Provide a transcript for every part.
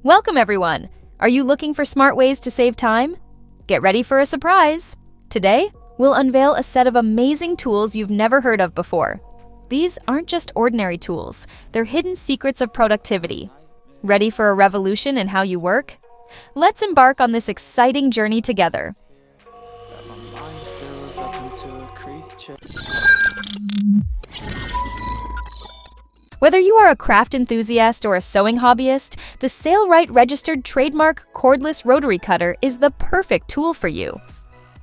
Welcome everyone! Are you looking for smart ways to save time? Get ready for a surprise! Today, we'll unveil a set of amazing tools you've never heard of before. These aren't just ordinary tools, they're hidden secrets of productivity. Ready for a revolution in how you work? Let's embark on this exciting journey together. Whether you are a craft enthusiast or a sewing hobbyist, the SYSLITE registered trademark cordless rotary cutter is the perfect tool for you.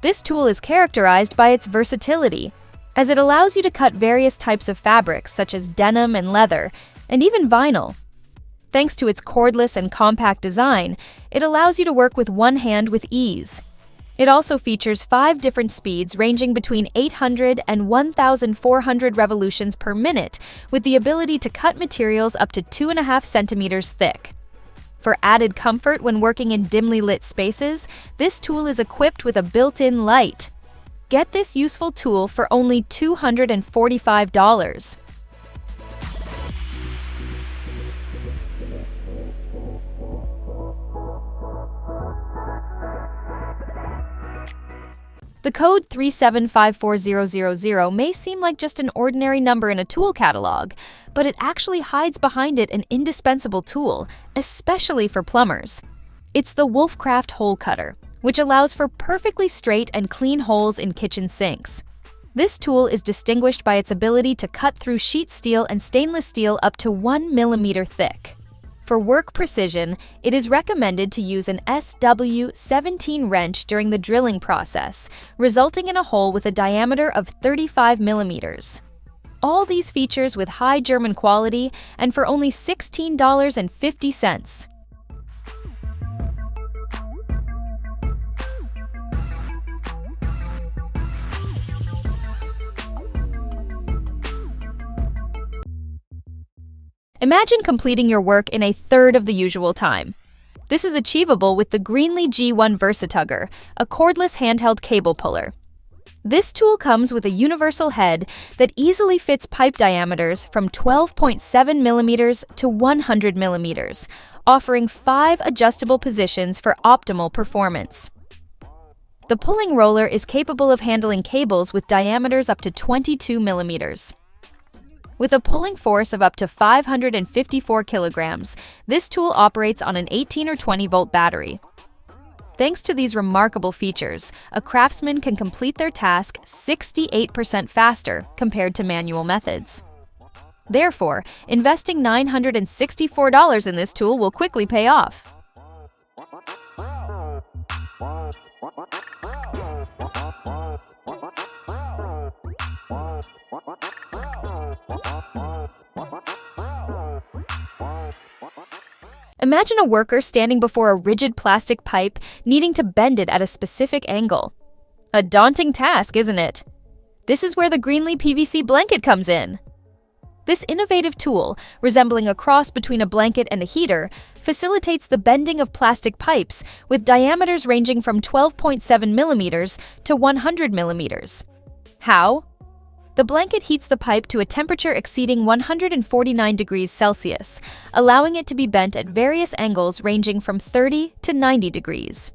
This tool is characterized by its versatility, as it allows you to cut various types of fabrics such as denim and leather, and even vinyl. Thanks to its cordless and compact design, it allows you to work with one hand with ease. It also features 5 different speeds ranging between 800 and 1,400 revolutions per minute, with the ability to cut materials up to 2.5 centimeters thick. For added comfort when working in dimly lit spaces, this tool is equipped with a built-in light. Get this useful tool for only $245. The code 3754000 may seem like just an ordinary number in a tool catalog, but it actually hides behind it an indispensable tool, especially for plumbers. It's the Wolfcraft Hole Cutter, which allows for perfectly straight and clean holes in kitchen sinks. This tool is distinguished by its ability to cut through sheet steel and stainless steel up to 1 millimeter thick. For work precision, it is recommended to use an SW17 wrench during the drilling process, resulting in a hole with a diameter of 35 millimeters. All these features with high German quality and for only $16.50. Imagine completing your work in a third of the usual time. This is achievable with the G1 Versi-Tugger, a cordless handheld cable puller. This tool comes with a universal head that easily fits pipe diameters from 12.7 millimeters to 100 millimeters, offering 5 adjustable positions for optimal performance. The pulling roller is capable of handling cables with diameters up to 22 millimeters. With a pulling force of up to 554 kilograms, this tool operates on an 18 or 20 volt battery. Thanks to these remarkable features, a craftsman can complete their task 68% faster compared to manual methods. Therefore, investing $964 in this tool will quickly pay off. Imagine a worker standing before a rigid plastic pipe, needing to bend it at a specific angle. A daunting task, isn't it? This is where the PVC Blanket comes in. This innovative tool, resembling a cross between a blanket and a heater, facilitates the bending of plastic pipes with diameters ranging from 12.7 millimeters to 100 millimeters. How? The blanket heats the pipe to a temperature exceeding 149 degrees Celsius, allowing it to be bent at various angles ranging from 30 to 90 degrees.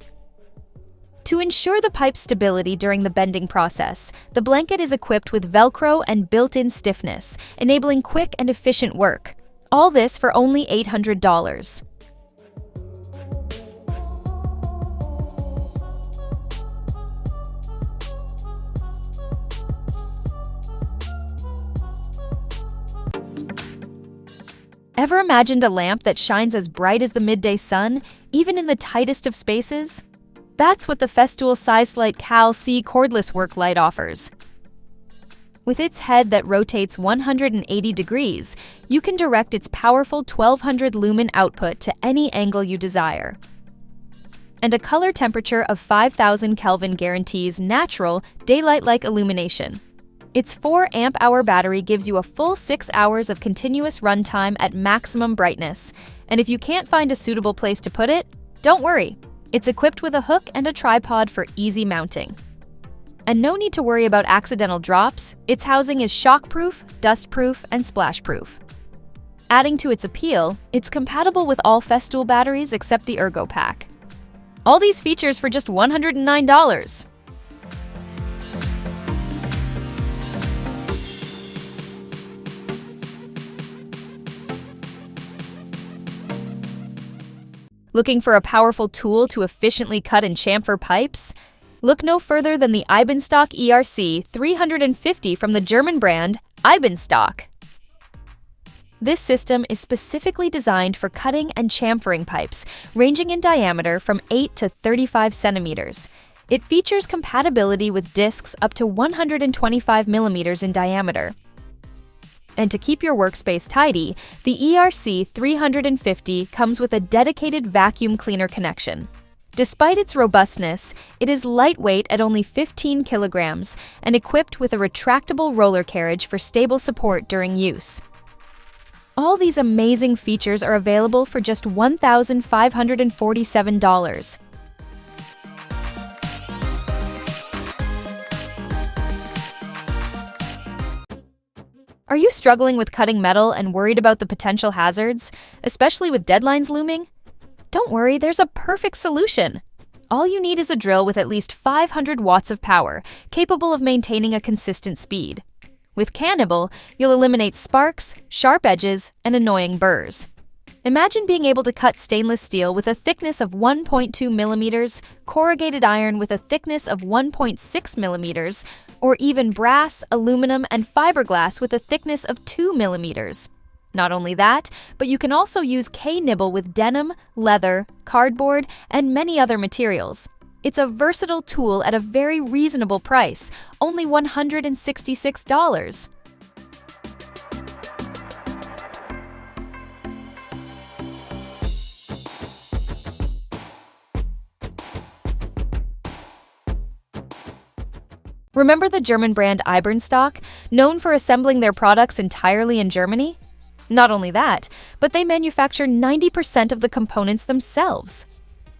To ensure the pipe's stability during the bending process, the blanket is equipped with Velcro and built-in stiffness, enabling quick and efficient work. All this for only $800. Ever imagined a lamp that shines as bright as the midday sun, even in the tightest of spaces? That's what the Festool SYSLITE KAL C cordless work light offers. With its head that rotates 180 degrees, you can direct its powerful 1200 lumen output to any angle you desire. And a color temperature of 5000 Kelvin guarantees natural, daylight-like illumination. Its 4 amp-hour battery gives you a full 6 hours of continuous runtime at maximum brightness. And if you can't find a suitable place to put it, don't worry. It's equipped with a hook and a tripod for easy mounting. And no need to worry about accidental drops. Its housing is shockproof, dustproof, and splashproof. Adding to its appeal, it's compatible with all Festool batteries except the Ergo Pack. All these features for just $109. Looking for a powerful tool to efficiently cut and chamfer pipes? Look no further than the Ebenstock ERC 350 from the German brand Ebenstock. This system is specifically designed for cutting and chamfering pipes, ranging in diameter from 8 to 35 centimeters. It features compatibility with discs up to 125 millimeters in diameter. And to keep your workspace tidy, the ERC 350 comes with a dedicated vacuum cleaner connection. Despite its robustness, it is lightweight at only 15 kilograms and equipped with a retractable roller carriage for stable support during use. All these amazing features are available for just $1,547. Are you struggling with cutting metal and worried about the potential hazards, especially with deadlines looming? Don't worry, there's a perfect solution. All you need is a drill with at least 500 watts of power, capable of maintaining a consistent speed. With CaNibble, you'll eliminate sparks, sharp edges, and annoying burrs. Imagine being able to cut stainless steel with a thickness of 1.2 millimeters, corrugated iron with a thickness of 1.6 millimeters, or even brass, aluminum, and fiberglass with a thickness of 2 millimeters. Not only that, but you can also use CaNibble with denim, leather, cardboard, and many other materials. It's a versatile tool at a very reasonable price, only $166. Remember the German brand Ebenstock, known for assembling their products entirely in Germany? Not only that, but they manufacture 90% of the components themselves.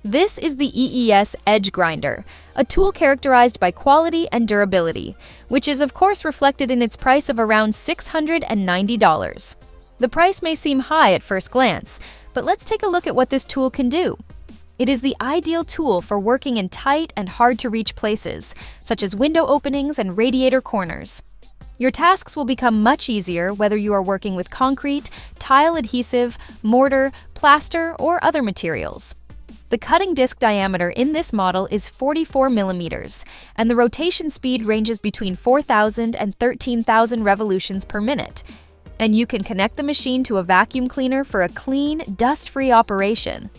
This is the EES Edge Grinder, a tool characterized by quality and durability, which is of course reflected in its price of around $690. The price may seem high at first glance, but let's take a look at what this tool can do. It is the ideal tool for working in tight and hard-to-reach places, such as window openings and radiator corners. Your tasks will become much easier whether you are working with concrete, tile adhesive, mortar, plaster, or other materials. The cutting disc diameter in this model is 44 millimeters, and the rotation speed ranges between 4,000 and 13,000 revolutions per minute. And you can connect the machine to a vacuum cleaner for a clean, dust-free operation.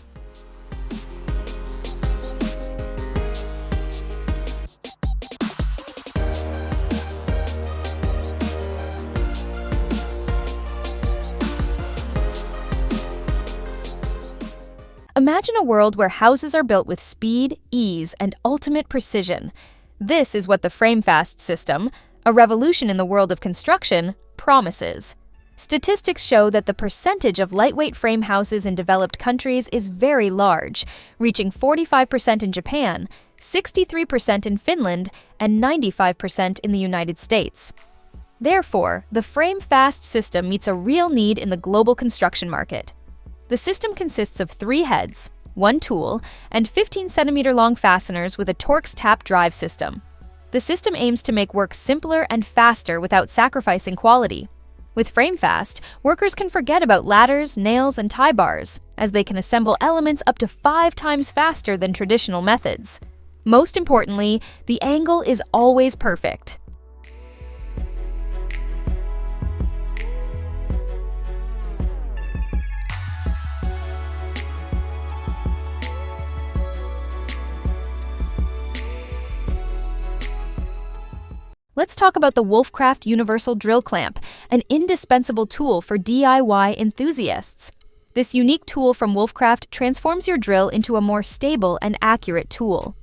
Imagine a world where houses are built with speed, ease, and ultimate precision. This is what the FrameFast system, a revolution in the world of construction, promises. Statistics show that the percentage of lightweight frame houses in developed countries is very large, reaching 45% in Japan, 63% in Finland, and 95% in the United States. Therefore, the FrameFast system meets a real need in the global construction market. The system consists of 3 heads, 1 tool, and 15-centimeter long fasteners with a Torx tap drive system. The system aims to make work simpler and faster without sacrificing quality. With FrameFast, workers can forget about ladders, nails, and tie bars, as they can assemble elements up to 5 times faster than traditional methods. Most importantly, the angle is always perfect. Let's talk about the Wolfcraft Universal Drill Clamp, an indispensable tool for DIY enthusiasts. This unique tool from Wolfcraft transforms your drill into a more stable and accurate tool.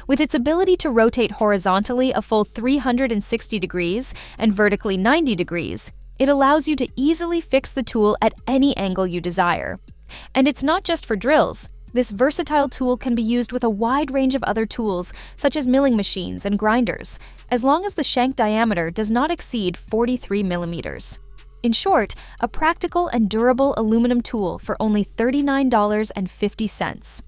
With its ability to rotate horizontally a full 360 degrees and vertically 90 degrees, it allows you to easily fix the tool at any angle you desire. And it's not just for drills. This versatile tool can be used with a wide range of other tools, such as milling machines and grinders, as long as the shank diameter does not exceed 43 millimeters. In short, a practical and durable aluminum tool for only $39.50.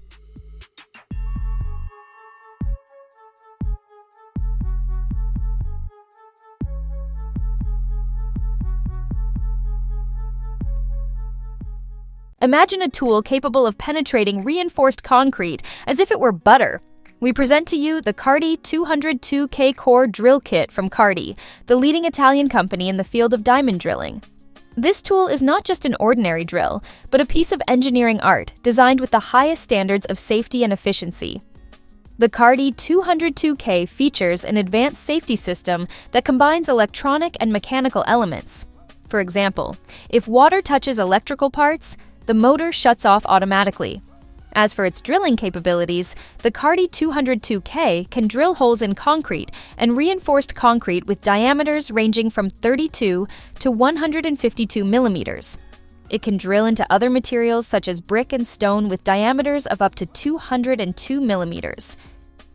Imagine a tool capable of penetrating reinforced concrete as if it were butter. We present to you the Cardi 202K Core Drill Kit from Cardi, the leading Italian company in the field of diamond drilling. This tool is not just an ordinary drill, but a piece of engineering art designed with the highest standards of safety and efficiency. The Cardi 202K features an advanced safety system that combines electronic and mechanical elements. For example, if water touches electrical parts, the motor shuts off automatically. As for its drilling capabilities, the Cardi 202K can drill holes in concrete and reinforced concrete with diameters ranging from 32 to 152 millimeters. It can drill into other materials such as brick and stone with diameters of up to 202 millimeters.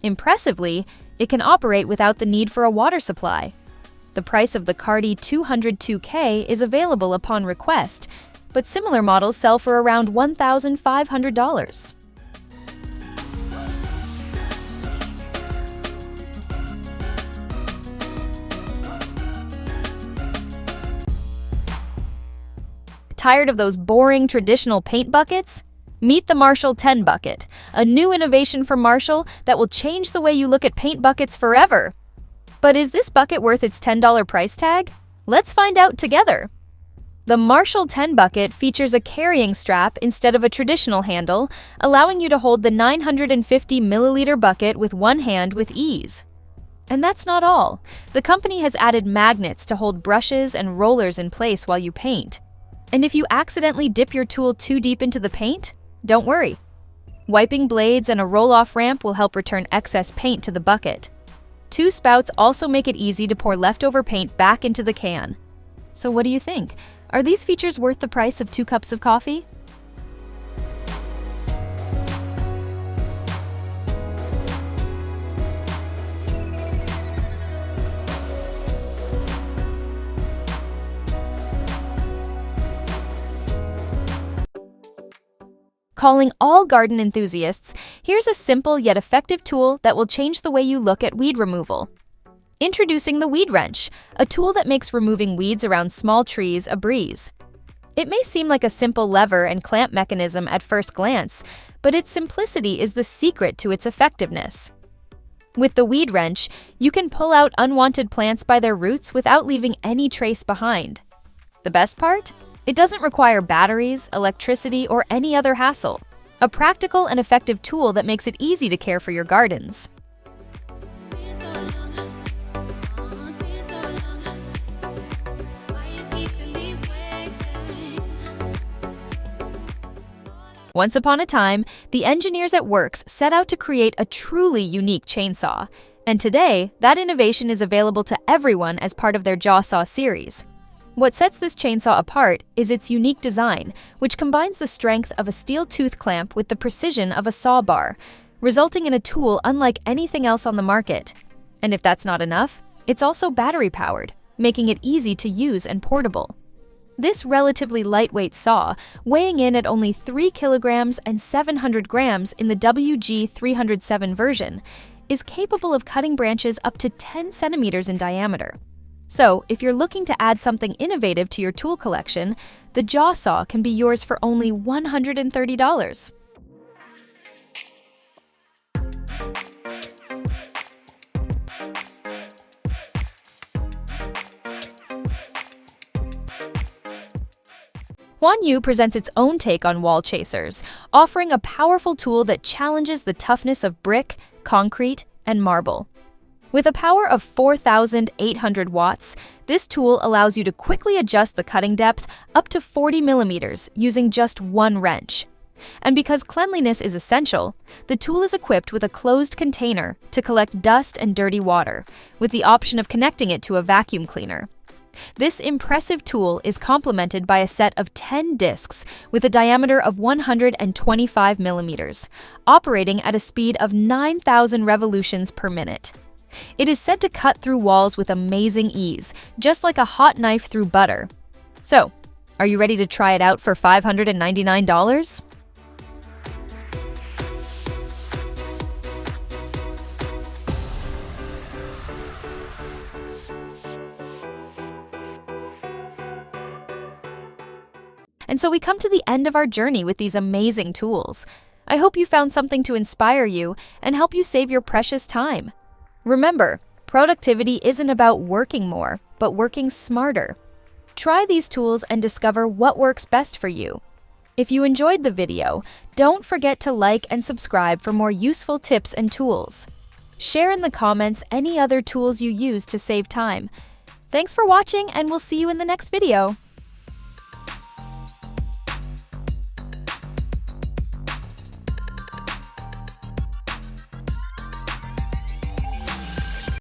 Impressively, it can operate without the need for a water supply. The price of the Cardi 202K is available upon request, but similar models sell for around $1,500. Tired of those boring traditional paint buckets? Meet the Marshall 10 Bucket, a new innovation from Marshall that will change the way you look at paint buckets forever. But is this bucket worth its $10 price tag? Let's find out together. The Marshall 10 Bucket features a carrying strap instead of a traditional handle, allowing you to hold the 950 milliliter bucket with one hand with ease. And that's not all. The company has added magnets to hold brushes and rollers in place while you paint. And if you accidentally dip your tool too deep into the paint, don't worry. Wiping blades and a roll-off ramp will help return excess paint to the bucket. Two spouts also make it easy to pour leftover paint back into the can. So what do you think? Are these features worth the price of 2 cups of coffee? Calling all garden enthusiasts, here's a simple yet effective tool that will change the way you look at weed removal. Introducing the Weed Wrench, a tool that makes removing weeds around small trees a breeze. It may seem like a simple lever and clamp mechanism at first glance, but its simplicity is the secret to its effectiveness. With the Weed Wrench, you can pull out unwanted plants by their roots without leaving any trace behind. The best part? It doesn't require batteries, electricity, or any other hassle. A practical and effective tool that makes it easy to care for your gardens. Once upon a time, the engineers at Works set out to create a truly unique chainsaw, and today, that innovation is available to everyone as part of their Jawsaw series. What sets this chainsaw apart is its unique design, which combines the strength of a steel tooth clamp with the precision of a saw bar, resulting in a tool unlike anything else on the market. And if that's not enough, it's also battery-powered, making it easy to use and portable. This relatively lightweight saw, weighing in at only 3 kilograms and 700 grams in the WG307 version, is capable of cutting branches up to 10 centimeters in diameter. So, if you're looking to add something innovative to your tool collection, the Jawsaw can be yours for only $130. Huanyu presents its own take on wall chasers, offering a powerful tool that challenges the toughness of brick, concrete, and marble. With a power of 4,800 watts, this tool allows you to quickly adjust the cutting depth up to 40 millimeters using just one wrench. And because cleanliness is essential, the tool is equipped with a closed container to collect dust and dirty water, with the option of connecting it to a vacuum cleaner. This impressive tool is complemented by a set of 10 discs with a diameter of 125 millimeters, operating at a speed of 9,000 revolutions per minute. It is said to cut through walls with amazing ease, just like a hot knife through butter. So, are you ready to try it out for $599? And so we come to the end of our journey with these amazing tools. I hope you found something to inspire you and help you save your precious time. Remember, productivity isn't about working more, but working smarter. Try these tools and discover what works best for you. If you enjoyed the video, don't forget to like and subscribe for more useful tips and tools. Share in the comments any other tools you use to save time. Thanks for watching, and we'll see you in the next video.